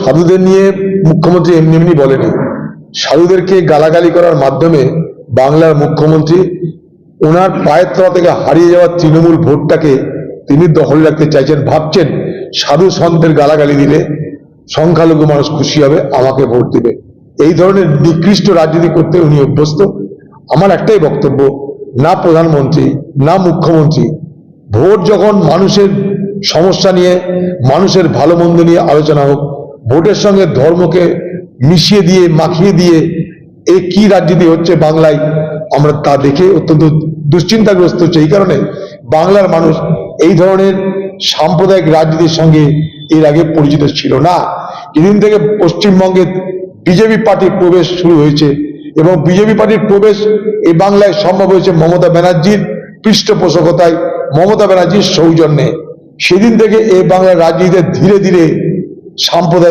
সাধুদের নিয়ে মুখ্যমন্ত্রী এমনি এমনি বলেনি। সাধুদেরকে গালাগালি করার মাধ্যমে বাংলার মুখ্যমন্ত্রী ওনার পায়ের তলা থেকে হারিয়ে যাওয়া তৃণমূল ভোটটাকে তিনি দখলে রাখতে চাইছেন। ভাবছেন সাধু সন্তের গালাগালি দিলে সংখ্যালঘু মানুষ খুশি হবে, আমাকে ভোট দিবে। এই ধরনের নিকৃষ্ট রাজনীতি করতে উনি অভ্যস্ত। আমার একটাই বক্তব্য, না প্রধানমন্ত্রী না মুখ্যমন্ত্রী ভোট যখন মানুষের সমস্যা নিয়ে, মানুষের ভালো মন্দ নিয়ে আলোচনা হোক, ভোটের সঙ্গে ধর্মকে মিশিয়ে দিয়ে মাখিয়ে দিয়ে এই কি রাজনীতি হচ্ছে বাংলায়, আমরা তা দেখে অত্যন্ত দুশ্চিন্তাগ্রস্ত হচ্ছে। এই কারণে বাংলার মানুষ এই ধরনের সাম্প্রদায়িক রাজনীতির সঙ্গে এর আগে পরিচিত ছিল না। যেদিন থেকে পশ্চিমবঙ্গে বিজেপি পার্টির প্রবেশ শুরু হয়েছে এবং বিজেপি পার্টির প্রবেশ এই বাংলায় সম্ভব হয়েছে মমতা ব্যানার্জির পৃষ্ঠপোষকতায়, মমতা ব্যানার্জির সৌজন্যে, সেদিন থেকে এই বাংলার রাজনীতিতে ধীরে ধীরে সাম্প্রদায়িক